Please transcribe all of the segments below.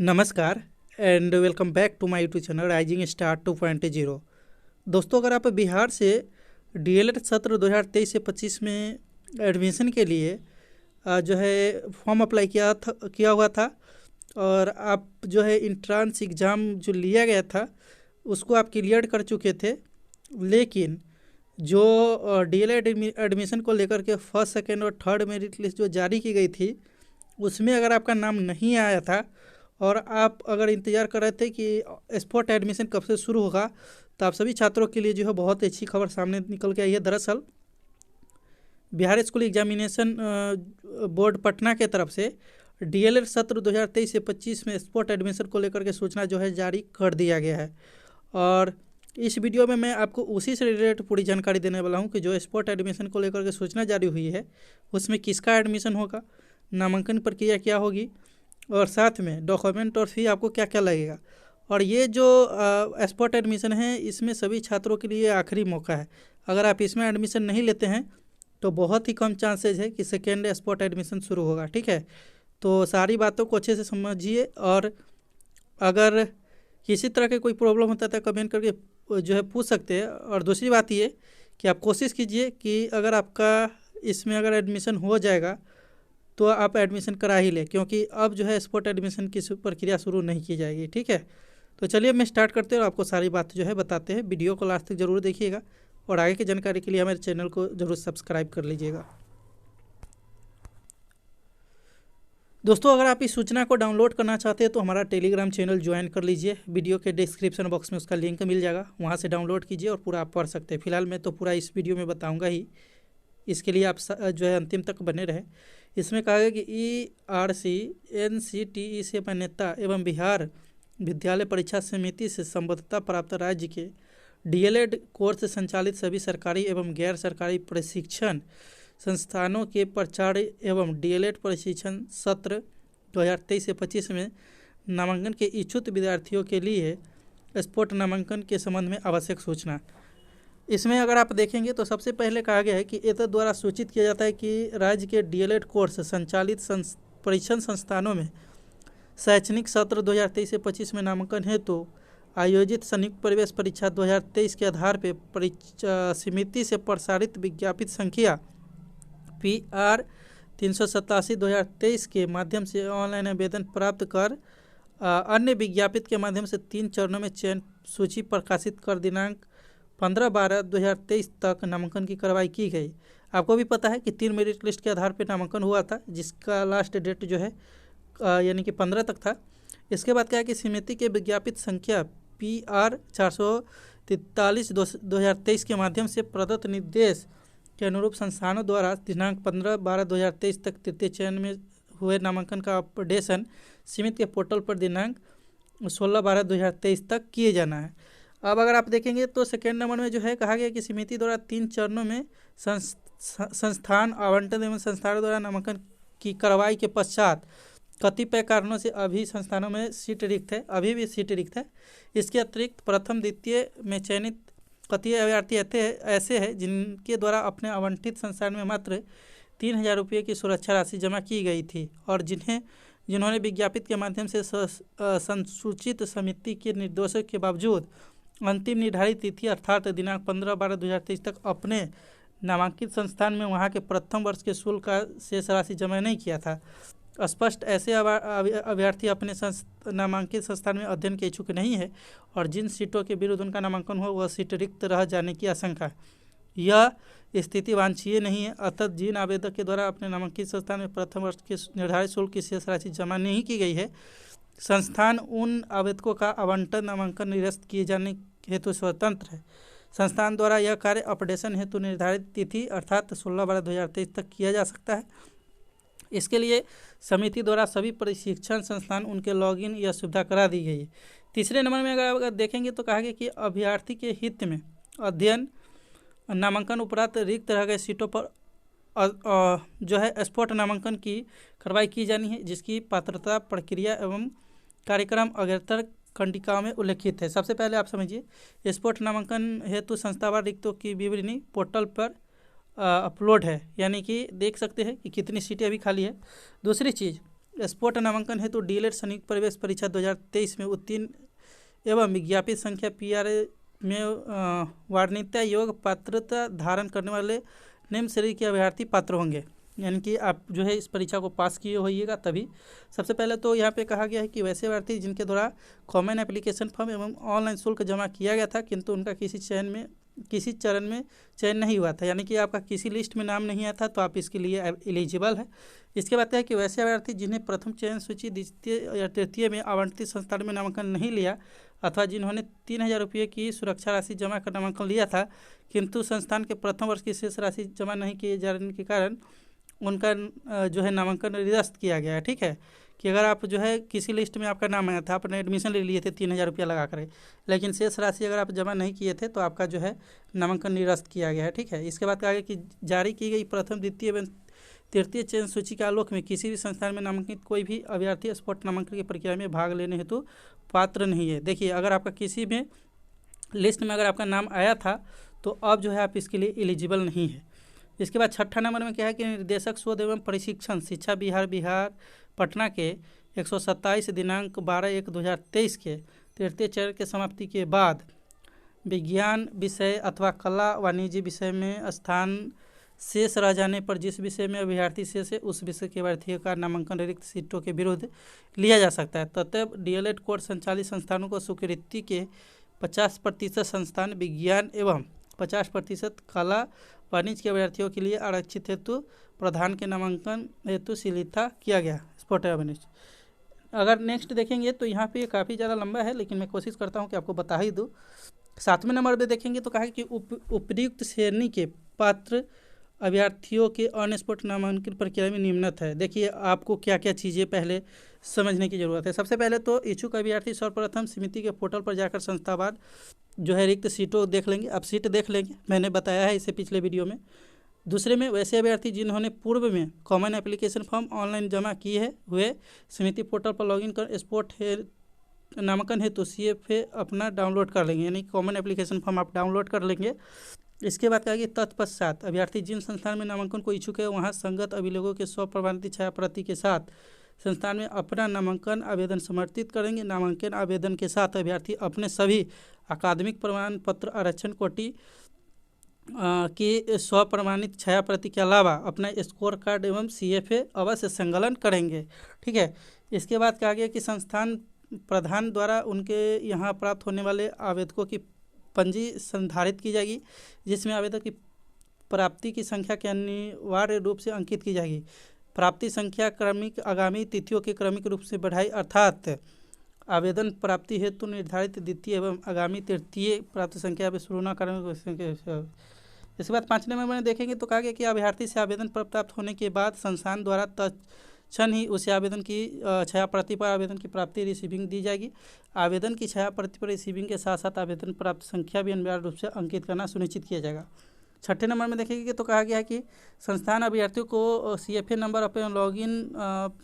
नमस्कार and welcome back to my YouTube channel rising star 2.0। दोस्तों, अगर आप बिहार से डीएलएड सत्र 2023 से 25 में एडमिशन के लिए जो है फॉर्म अप्लाई किया हुआ था और आप जो है इंट्रांस एग्ज़ाम जो लिया गया था उसको आप क्लियर कर चुके थे। लेकिन जो डीएलएड एडमिशन को लेकर के फर्स्ट सेकेंड और थर्ड मेरिट लिस्ट जो जारी की गई थी उसमें अगर आपका नाम नहीं आया था और आप अगर इंतज़ार कर रहे थे कि स्पॉट एडमिशन कब से शुरू होगा, तो आप सभी छात्रों के लिए जो है बहुत अच्छी खबर सामने निकल के आई है। दरअसल Bihar school examination board Patna के तरफ से डीएलएड सत्र 2023 से 25 में स्पॉट एडमिशन को लेकर के सूचना जो है जारी कर दिया गया है। और इस वीडियो में मैं आपको उसी से रिलेटेड पूरी जानकारी देने वाला हूं कि जो स्पॉट एडमिशन को लेकर के सूचना जारी हुई है उसमें किसका एडमिशन होगा, नामांकन प्रक्रिया क्या होगी और साथ में डॉक्यूमेंट और फी आपको क्या क्या लगेगा। और ये जो स्पॉट एडमिशन है इसमें सभी छात्रों के लिए आखिरी मौका है। अगर आप इसमें एडमिशन नहीं लेते हैं तो बहुत ही कम चांसेज है कि सेकेंड स्पॉट एडमिशन शुरू होगा। ठीक है, तो सारी बातों को अच्छे से समझिए और अगर किसी तरह के कोई प्रॉब्लम होता है तो कमेंट करके जो है पूछ सकते हैं। और दूसरी बात ये कि आप कोशिश कीजिए कि अगर आपका इसमें अगर एडमिशन हो जाएगा तो आप एडमिशन करा ही लें, क्योंकि अब जो है स्पॉट एडमिशन की प्रक्रिया शुरू नहीं की जाएगी। ठीक है, तो चलिए मैं स्टार्ट करते हैं और आपको सारी बात जो है बताते हैं। वीडियो को लास्ट तक जरूर देखिएगा और आगे की जानकारी के लिए हमारे चैनल को जरूर सब्सक्राइब कर लीजिएगा। दोस्तों, अगर आप इस सूचना को डाउनलोड करना चाहते हैं तो हमारा टेलीग्राम चैनल ज्वाइन कर लीजिए। वीडियो के डिस्क्रिप्शन बॉक्स में उसका लिंक मिल जाएगा, वहाँ से डाउनलोड कीजिए और पूरा आप पढ़ सकते हैं। फिलहाल मैं तो पूरा इस वीडियो में बताऊँगा ही, इसके लिए आप जो है अंतिम तक बने रहें। इसमें कहा गया कि ERC-NCTE से मान्यता एवं बिहार विद्यालय परीक्षा समिति से संबद्धता प्राप्त राज्य के डीएलएड कोर्स से संचालित सभी सरकारी एवं गैर सरकारी प्रशिक्षण संस्थानों के प्राचार्य एवं डीएलएड प्रशिक्षण सत्र 2023 से 25 में नामांकन के इच्छुक विद्यार्थियों के लिए स्पॉट नामांकन के संबंध में आवश्यक सूचना। इसमें अगर आप देखेंगे तो सबसे पहले कहा गया है कि एतद द्वारा सूचित किया जाता है कि राज्य के डीएलएड कोर्स संचालित परीक्षण संस्थानों में शैक्षणिक सत्र 2023 से 25 में नामांकन हेतु आयोजित संयुक्त प्रवेश परीक्षा 2023 के आधार पर परीक्षा समिति से प्रसारित विज्ञापित संख्या PR 387/2023 के माध्यम से ऑनलाइन आवेदन प्राप्त कर अन्य विज्ञापित के माध्यम से 3 चरणों में चयन सूची प्रकाशित कर दिनांक 15/12/2023 तक नामांकन की कार्रवाई की गई। आपको भी पता है कि 3 मेरिट लिस्ट के आधार पर नामांकन हुआ था, जिसका लास्ट डेट जो है यानी कि 15 तक था। इसके बाद क्या है कि समिति के विज्ञापित संख्या PR 443/2023 के माध्यम से प्रदत्त निर्देश के अनुरूप संस्थानों द्वारा दिनांक 15/12/2023 तक तृतीय चयन में हुए नामांकन का अपडेशन समिति के पोर्टल पर दिनांक 16/12/2023 तक किए जाना है। अब अगर आप देखेंगे तो सेकेंड नंबर में जो है कहा गया कि समिति द्वारा 3 चरणों में संस्थान आवंटन एवं संस्थानों द्वारा नामांकन की कार्रवाई के पश्चात कतिपय कारणों से अभी संस्थानों में सीट रिक्त है, अभी भी सीट रिक्त है। इसके अतिरिक्त प्रथम द्वितीय में चयनित कतिपय अभ्यर्थी ऐसे हैं जिनके द्वारा अपने आवंटित संस्थान में मात्र 3000 रुपये की सुरक्षा राशि जमा की गई थी और जिन्होंने विज्ञापित के माध्यम से संसूचित समिति के निर्देशों के बावजूद अंतिम निर्धारित तिथि अर्थात दिनांक 15/12/2023 तक अपने नामांकित संस्थान में वहां के प्रथम वर्ष के शुल्क का शेष राशि जमा नहीं किया था। स्पष्ट ऐसे अभ्यर्थी अपने नामांकित संस्थान में अध्ययन के इच्छुक नहीं है और जिन सीटों के विरुद्ध उनका नामांकन हो वह सीट रिक्त रह जाने की आशंका है। यह स्थिति वांछनीय नहीं है। अतः जिन आवेदक के द्वारा अपने नामांकित संस्थान में प्रथम वर्ष के निर्धारित शुल्क की शेष राशि जमा नहीं की गई है, संस्थान उन आवेदकों का आवंटन नामांकन निरस्त किए जाने हेतु स्वतंत्र है। संस्थान द्वारा यह कार्य अपडेशन हेतु निर्धारित तिथि अर्थात 16/12/2023 तक किया जा सकता है। इसके लिए समिति द्वारा सभी प्रशिक्षण संस्थान उनके लॉगिन या सुविधा करा दी गई है। तीसरे नंबर में अगर देखेंगे तो कहा गया कि अभ्यर्थी के हित में अध्ययन नामांकन उपरांत रिक्त रह गए सीटों पर जो है स्पॉट नामांकन की कार्रवाई की जानी है, जिसकी पात्रता प्रक्रिया एवं कार्यक्रम अग्रतर कंडिकाओं में उल्लेखित है। सबसे पहले आप समझिए, स्पॉट नामांकन हेतु संस्थावार रिक्तों की विवरणी पोर्टल पर अपलोड है, यानी कि देख सकते हैं कि कितनी सीटें अभी खाली है। दूसरी चीज़, स्पोर्ट नामांकन हेतु डीएलएड संयुक्त प्रवेश परीक्षा 2023 में उत्तीर्ण एवं विज्ञापित संख्या पीआरए में वार्णिता योग पात्रता धारण करने वाले निम्न श्रेणी के अभ्यर्थी पात्र होंगे। यानी कि आप जो है इस परीक्षा को पास किए होइएगा तभी। सबसे पहले तो यहाँ पे कहा गया है कि वैसे अभ्यर्थी जिनके द्वारा कॉमन एप्लीकेशन फॉर्म एवं ऑनलाइन शुल्क जमा किया गया था किंतु उनका किसी चरण में चयन नहीं हुआ था, यानी कि आपका किसी लिस्ट में नाम नहीं आया था, तो आप इसके लिए एलिजिबल है। इसके बाद है कि वैसे अभ्यर्थी जिन्हें प्रथम चयन सूची द्वितीय या तृतीय में आवंटित संस्थान में नामांकन नहीं लिया अथवा जिन्होंने 3000 रुपये की सुरक्षा राशि जमा कर नामांकन लिया था किंतु संस्थान के प्रथम वर्ष की शेष राशि जमा नहीं किए जाने के कारण उनका जो है नामांकन निरस्त किया गया है। ठीक है, कि अगर आप जो है किसी लिस्ट में आपका नाम आया था, आपने एडमिशन ले लिए थे 3000 रुपया लगा कर, लेकिन शेष राशि अगर आप जमा नहीं किए थे तो आपका जो है नामांकन निरस्त किया गया है। ठीक है, इसके बाद आगे कि जारी की गई प्रथम द्वितीय एवं तृतीय चयन सूची के आलोक में किसी भी संस्थान में नामांकित कोई भी अभ्यर्थी स्पॉट नामांकन की प्रक्रिया में भाग लेने हेतु पात्र नहीं है। देखिए, अगर आपका किसी भी लिस्ट में अगर आपका नाम आया था तो अब जो है आप इसके लिए एलिजिबल नहीं है। इसके बाद छठा नंबर में क्या है कि निर्देशक शोध एवं प्रशिक्षण शिक्षा बिहार पटना के 127 दिनांक 12/1/2023 के तृतीय चरण के समाप्ति के बाद विज्ञान विषय अथवा कला वाणिज्य विषय में स्थान शेष रह जाने पर जिस विषय में अभ्यर्थी शेष है उस विषय के अभ्यर्थियों का नामांकन रिक्त सीटों के विरुद्ध लिया जा सकता है। तब डीएलएड कोर्स संचालित संस्थानों को स्वीकृति के 50% संस्थान विज्ञान एवं 50% कला वाणिज्य के अभ्यर्थियों के लिए आरक्षित हेतु प्रधान के नामांकन हेतु शिथिलता किया गया स्पोर्ट वाणिज्य। अगर नेक्स्ट देखेंगे तो यहाँ पे काफ़ी ज़्यादा लंबा है, लेकिन मैं कोशिश करता हूँ कि आपको बता ही दूँ। 7वें नंबर पे देखेंगे तो कहा कि उपयुक्त श्रेणी के पात्र अभ्यर्थियों के ऑन स्पॉट नामांकन प्रक्रिया में निम्नत है। देखिए, आपको क्या क्या चीज़ें पहले समझने की ज़रूरत है। सबसे पहले तो इच्छुक अभ्यर्थी सर्वप्रथम समिति के पोर्टल पर जाकर संस्थावार जो है रिक्त सीटों देख लेंगे। अब सीट देख लेंगे, मैंने बताया है इसे पिछले वीडियो में। दूसरे में वैसे अभ्यर्थी जिन्होंने पूर्व में कॉमन एप्लीकेशन फॉर्म ऑनलाइन जमा किए हुए समिति पोर्टल पर लॉगिन कर स्पॉट नामांकन हेतु CFA अपना डाउनलोड कर लेंगे, यानी कॉमन एप्लीकेशन फॉर्म आप डाउनलोड कर लेंगे। इसके बाद कहा कि तत्पश्चात अभ्यर्थी जिन संस्थान में नामांकन को इच्छुक है वहां संगत अभिलेखों के 100 प्रमाणित छायाप्रति के साथ संस्थान में अपना नामांकन आवेदन समर्पित करेंगे। नामांकन आवेदन के साथ अभ्यर्थी अपने सभी अकादमिक प्रमाण पत्र आरक्षण कोटि की 100 प्रमाणित छायाप्रति के अलावा अपना स्कोर कार्ड एवं CFA अवश्य संकलन करेंगे। ठीक है, इसके बाद कहा गया कि संस्थान प्रधान द्वारा उनके यहाँ प्राप्त होने वाले आवेदकों की पंजी संधारित की जाएगी, जिसमें आवेदक की प्राप्ति की संख्या के अनिवार्य रूप से अंकित की जाएगी। प्राप्ति संख्या क्रमिक आगामी तिथियों के क्रमिक रूप से बढ़ाई, अर्थात आवेदन प्राप्ति हेतु निर्धारित द्वितीय एवं आगामी तृतीय प्राप्ति संख्या पर शुरू न करें। इसके बाद 5वें नंबर में देखेंगे तो कहा गया कि अभ्यर्थी से आवेदन प्राप्त होने के बाद संस्थान द्वारा तत्क्षण ही उसे आवेदन की छायाप्रति पर आवेदन की प्राप्ति रिसीविंग दी जाएगी। आवेदन की छायाप्रति पर रिसीविंग के साथ साथ आवेदन प्राप्त संख्या भी अनिवार्य रूप से अंकित करना सुनिश्चित किया जाएगा। 6ठे नंबर में देखेंगे तो कहा गया है कि संस्थान अभ्यर्थियों को CFA नंबर अपने लॉगिन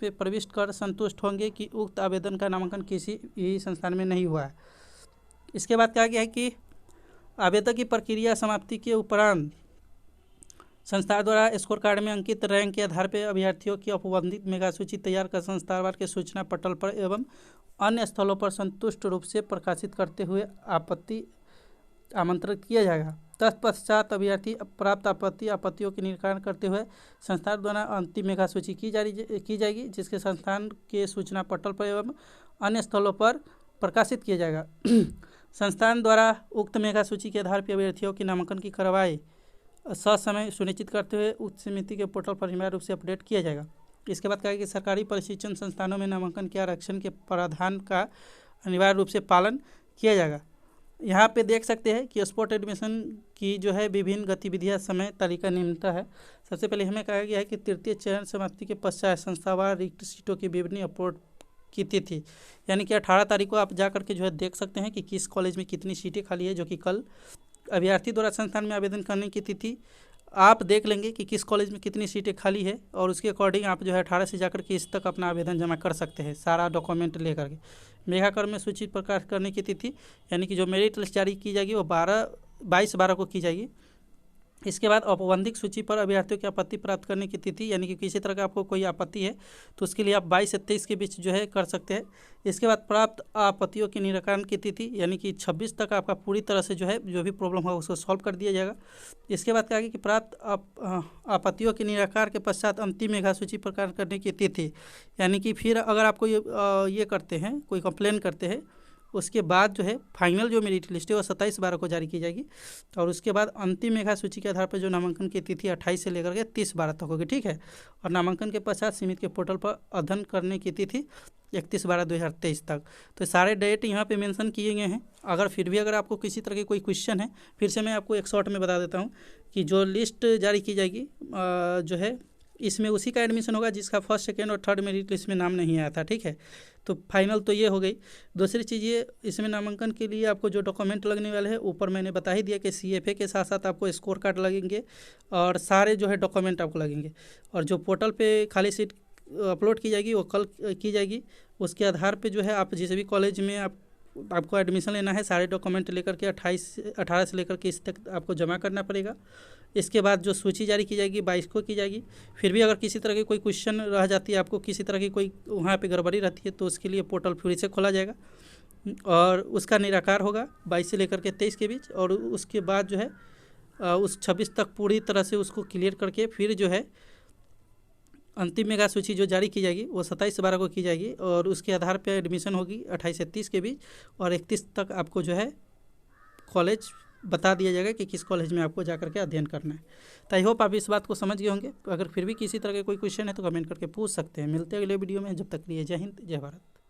पे प्रविष्ट कर संतुष्ट होंगे कि उक्त आवेदन का नामांकन किसी भी संस्थान में नहीं हुआ है। इसके बाद कहा गया है कि आवेदन की प्रक्रिया समाप्ति के उपरांत संस्था द्वारा स्कोर कार्ड में अंकित रैंक के आधार पर अभ्यर्थियों की औपबंधित मेगा सूची तैयार कर संस्थावार के सूचना पटल पर एवं अन्य स्थलों पर संतुष्ट रूप से प्रकाशित करते हुए आपत्ति आमंत्रित किया जाएगा। तत्पश्चात अभ्यर्थी प्राप्त आपत्तियों के निराकरण करते हुए संस्थान द्वारा अंतिम मेगा सूची की जाएगी, जिसके संस्थान के सूचना पटल पर एवं अन्य स्थलों पर प्रकाशित किया जाएगा। संस्थान द्वारा उक्त मेगा सूची के आधार पर अभ्यर्थियों की नामांकन की कार्रवाई ससमय सुनिश्चित करते हुए उक्त समिति के पोर्टल पर अनिवार्य रूप से अपडेट किया जाएगा। इसके बाद कहा कि सरकारी प्रशिक्षण संस्थानों में नामांकन के आरक्षण के प्रावधान का अनिवार्य रूप से पालन किया जाएगा। यहाँ पे देख सकते हैं कि स्पॉट एडमिशन की जो है विभिन्न गतिविधियाँ समय तालिका निम्नता है। सबसे पहले हमें कहा गया है कि तृतीय चरण समाप्ति के पश्चात संस्थावार रिक्त सीटों की विवरणी अपलोड की तिथि, यानी कि 18 तारीख को आप जा करके जो है देख सकते हैं कि किस कॉलेज में कितनी सीटें खाली है, जो कि कल अभ्यर्थी द्वारा संस्थान में आवेदन करने की तिथि आप देख लेंगे कि किस कॉलेज में कितनी सीटें खाली है और उसके अकॉर्डिंग आप जो है 18 से जाकर के इस तक अपना आवेदन जमा कर सकते हैं, सारा डॉक्यूमेंट लेकर के। मेघाक्रम में सूची प्रकाश करने की तिथि, यानी कि जो मेरिट लिस्ट जारी की जाएगी वो 22/12 को की जाएगी। इसके बाद औपबंधिक सूची पर अभ्यर्थियों की आपत्ति प्राप्त करने की तिथि, यानी कि किसी तरह का आपको कोई आपत्ति है तो उसके लिए आप 22 से 23 के बीच जो है कर सकते हैं। इसके बाद प्राप्त आपत्तियों के निराकरण की तिथि, यानी कि 26 तक आपका पूरी तरह से जो है जो भी प्रॉब्लम होगा उसको सॉल्व कर दिया जाएगा। इसके बाद क्या है कि प्राप्त आपत्तियों के निराकरण के पश्चात अंतिम मेधा सूची प्रदान करने की तिथि, यानी कि फिर अगर आपको ये करते हैं, कोई कंप्लेन करते हैं, उसके बाद जो है फाइनल जो मेरिट लिस्ट है वो 27/12 को जारी की जाएगी। और उसके बाद अंतिम मेधा सूची के आधार पर जो नामांकन की तिथि 28 से लेकर के 30/12 तक होगी, ठीक है। और नामांकन के पश्चात समिति के पोर्टल पर अध्ययन करने की तिथि 31/12/2023 तक। तो सारे डेट यहाँ पे मेंशन किए गए हैं। अगर फिर भी अगर आपको किसी तरह की कोई क्वेश्चन है, फिर से मैं आपको एक शॉर्ट में बता देता हूँ कि जो लिस्ट जारी की जाएगी जो है इसमें उसी का एडमिशन होगा जिसका फर्स्ट, सेकेंड और थर्ड मेरिट लिस्ट में नाम नहीं आया था, ठीक है। तो फाइनल तो ये हो गई। दूसरी चीज़ ये, इसमें नामांकन के लिए आपको जो डॉक्यूमेंट लगने वाले हैं ऊपर मैंने बता ही दिया कि CFA के साथ साथ आपको स्कोर कार्ड लगेंगे और सारे जो है डॉक्यूमेंट आपको लगेंगे। और जो पोर्टल पे खाली सीट अपलोड की जाएगी वो कल की जाएगी। उसके आधार पे जो है आप जिस भी कॉलेज में आपको एडमिशन लेना है, सारे डॉक्यूमेंट लेकर के 18 से लेकर के इस तक आपको जमा करना पड़ेगा। इसके बाद जो सूची जारी की जाएगी 22 को की जाएगी। फिर भी अगर किसी तरह की कोई क्वेश्चन रह जाती है, आपको किसी तरह की कोई वहाँ पे गड़बड़ी रहती है, तो उसके लिए पोर्टल फिर से खोला जाएगा और उसका निराकार होगा 22 से लेकर के 23 के बीच। और उसके बाद जो है उस 26 तक पूरी तरह से उसको क्लियर करके फिर जो है अंतिम मेगा सूची जो जारी की जाएगी वो 27/12 को की जाएगी। और उसके आधार पर एडमिशन होगी 28 से 30 के बीच। और 31 तक आपको जो है कॉलेज बता दिया जाएगा कि किस कॉलेज में आपको जाकर के अध्ययन करना है। तो आई होप आप इस बात को समझ गए होंगे। अगर फिर भी किसी तरह के कोई क्वेश्चन है तो कमेंट करके पूछ सकते हैं। मिलते हैं अगले वीडियो में, जब तक के लिए जय हिंद, जय भारत।